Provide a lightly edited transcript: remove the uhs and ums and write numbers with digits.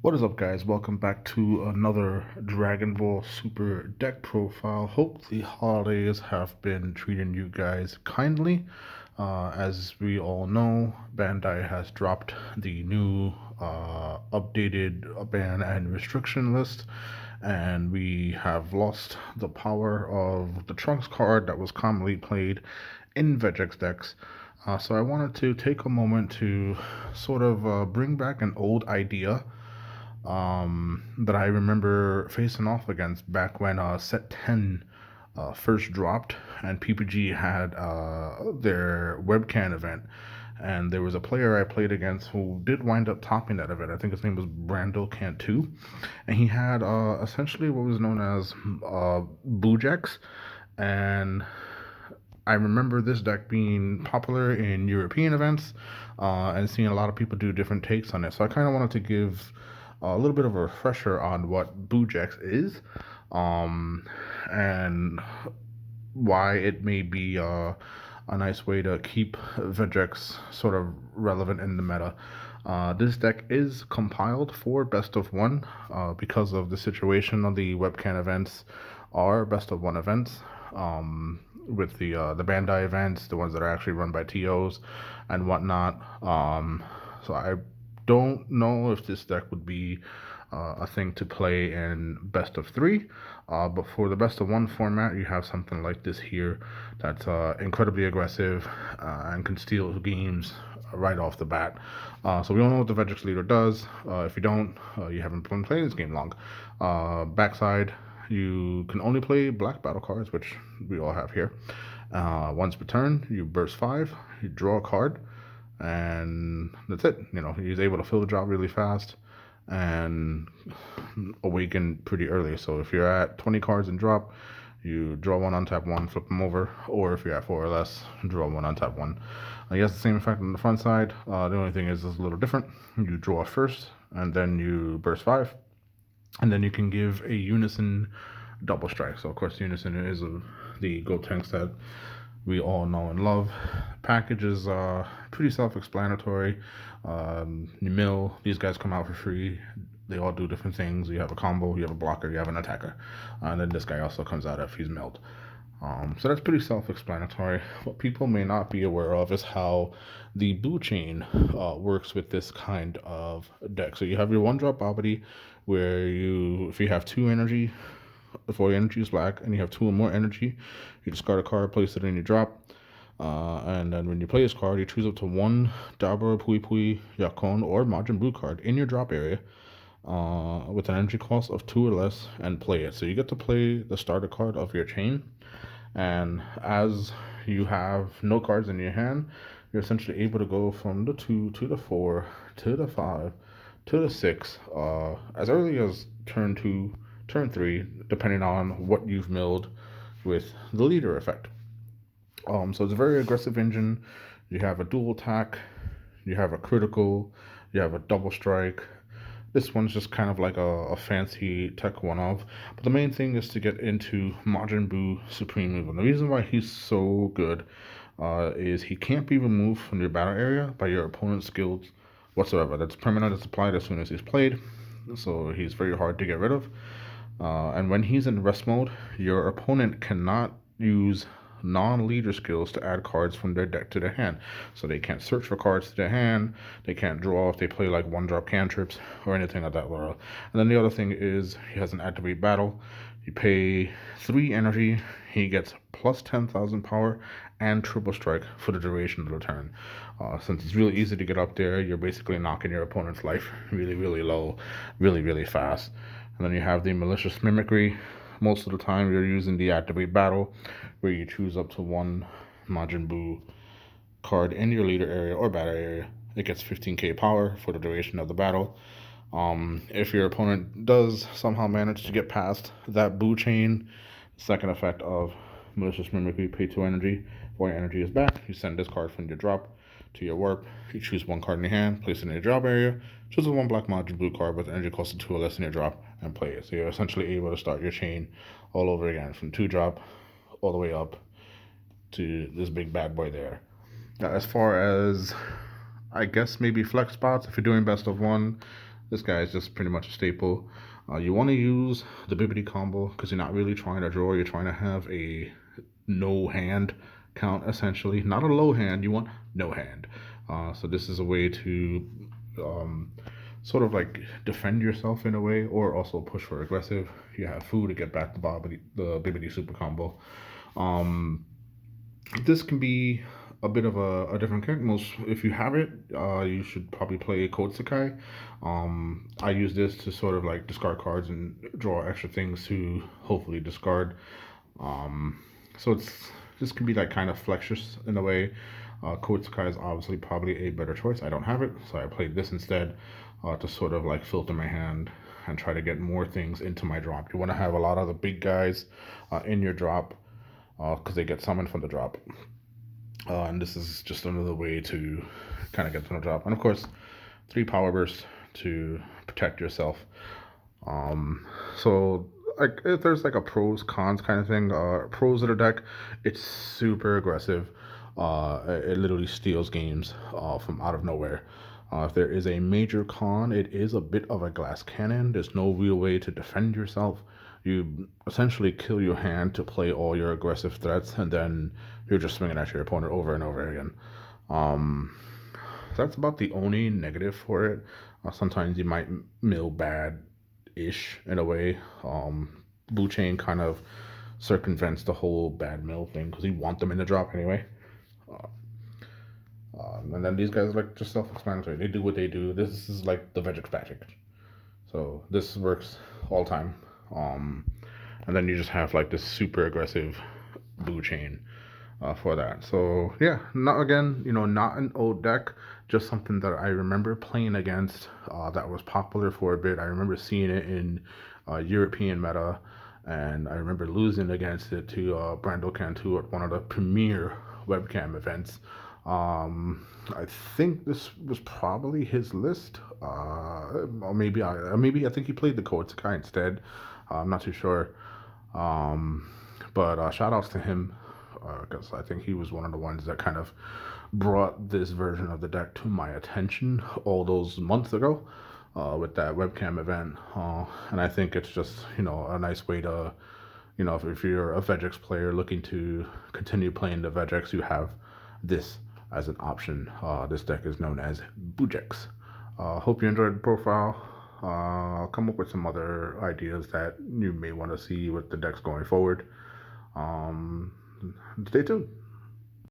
What is up, guys? Welcome back to another Dragon Ball Super deck profile. Hope the holidays have been treating you guys kindly. As we all know, Bandai has dropped the new updated ban and restriction list, and we have lost the power of the Trunks card that was commonly played in Vegeks decks. So I wanted to take a moment to sort of bring back an old idea that I remember facing off against back when Set 10 first dropped and PPG had their webcam event. And there was a player I played against who did wind up topping that event. I think his name was Brandall Cantu. And he had essentially what was known as BuuGeks. And I remember this deck being popular in European events and seeing a lot of people do different takes on it. So I kind of wanted to give a little bit of a refresher on what BuuGeks is um, and why it may be a nice way to keep Vegeks sort of relevant in the meta. This deck is compiled for best of one because of the situation of the webcam events are best of one events. With the Bandai events, the ones that are actually run by TOs and whatnot. So I don't know if this deck would be a thing to play in best of three. But for the best of one format, you have something like this here that's incredibly aggressive and can steal games right off the bat. So we all know what the Vegeks leader does. If you don't, you haven't been playing this game long. Backside, you can only play black battle cards, which we all have here. Once per turn, you burst 5, you draw a card, and that's it. You know, he's able to fill the drop really fast and awaken pretty early. So if you're at 20 cards in drop, you draw one, untap one, flip them over, or if you're at 4 or less, draw one, untap one. He has the same effect on the front side. The only thing is it's a little different. You draw first, and then you burst 5, and then you can give a unison double strike. So of course, unison is the Gotenks that we all know and love. Package is pretty self-explanatory. You mill, these guys come out for free. They all do different things. You have a combo, you have a blocker, you have an attacker, and then this guy also comes out if he's milled. So that's pretty self-explanatory. What people may not be aware of is how the Buu chain works with this kind of deck. So you have your one-drop Babidi, where if you have 2 energy, before your energy is black, and you have 2 or more energy, you discard a card, place it in your drop, and then when you play this card, you choose up to 1 Dabura, Pui Pui, Yakon, or Majin Buu card in your drop area with an energy cost of 2 or less and play it. So you get to play the starter card of your chain, and as you have no cards in your hand, you're essentially able to go from the 2 to the 4 to the 5 to the 6 as early as turn 2, turn 3, depending on what you've milled with the leader effect. So it's a very aggressive engine. You have a dual attack, you have a critical, you have a double strike. This one's just kind of like a fancy tech one-off. But the main thing is to get into Majin Buu Supreme Move. And the reason why he's so good is he can't be removed from your battle area by your opponent's skills whatsoever. That's permanent. It's applied as soon as he's played. So he's very hard to get rid of. And when he's in rest mode, your opponent cannot use non-leader skills to add cards from their deck to their hand. So they can't search for cards to their hand, they can't draw if they play like one-drop cantrips or anything of that world. And then the other thing is he has an activate battle. You pay 3 energy, he gets plus 10,000 power and triple strike for the duration of the turn. Since it's really easy to get up there, you're basically knocking your opponent's life really, really low, really, really fast. And then you have the malicious mimicry. Most of the time, you're using the activate battle, where you choose up to 1 Majin Buu card in your leader area or battle area. It gets 15k power for the duration of the battle. If your opponent does somehow manage to get past that Buu chain, second effect of malicious mimicry, pay 2 energy. Before your energy is back, you send this card from your drop to your warp. You choose 1 card in your hand, place it in your drop area, choose a 1 black Majin Buu card with energy cost of 2 or less in your drop, and play it. So you're essentially able to start your chain all over again from 2 drop all the way up to this big bad boy there. Now, as far as I guess maybe flex spots, if you're doing best of one, This guy is just pretty much a staple. You want to use the Bibbidi combo because you're not really trying to draw. You're trying to have a no hand count essentially, not a low hand. You want no hand. So this is a way to um, sort of like defend yourself in a way, or also push for aggressive. You have food to get back the Bibbidi super combo. Um, this can be a bit of a different character. Most, if you have it, you should probably play Kotsukai. I use this to sort of like discard cards and draw extra things to hopefully discard. Um, so this can be like kind of flexus in a way. Kotsukai is obviously probably a better choice. I don't have it, so I played this instead to sort of like filter my hand and try to get more things into my drop. You want to have a lot of the big guys in your drop because they get summoned from the drop. And this is just another way to kind of get to the drop. And of course, 3 power bursts to protect yourself. So like if there's like a pros cons kind of thing, pros of the deck, it's super aggressive. It literally steals games from out of nowhere. If there is a major con, it is a bit of a glass cannon. There's no real way to defend yourself. You essentially kill your hand to play all your aggressive threats, and then you're just swinging at your opponent over and over again. Um, that's about the only negative for it. Sometimes you might mill bad ish in a way. Blue Chain kind of circumvents the whole bad mill thing because you want them in the drop anyway. Uh, and then these guys are like just self-explanatory. They do what they do. This is like the Vegeks package. So this works all time. Um, and then you just have like this super aggressive Blue Chain for that. So yeah, not again, not an old deck, just something that I remember playing against that was popular for a bit. I remember seeing it in European meta, and I remember losing against it to Brandall Cantu at one of the premier webcam events. I think this was probably his list, or maybe I think he played the Koetsukai instead. I'm not too sure. But shout outs to him because I think he was one of the ones that kind of brought this version of the deck to my attention all those months ago with that webcam event. And I think it's just, a nice way to, if you're a Vegeks player looking to continue playing the Vegeks, you have this as an option. This deck is known as BuuGeks. Hope you enjoyed the profile. I'll come up with some other ideas that you may want to see with the decks going forward. Stay tuned.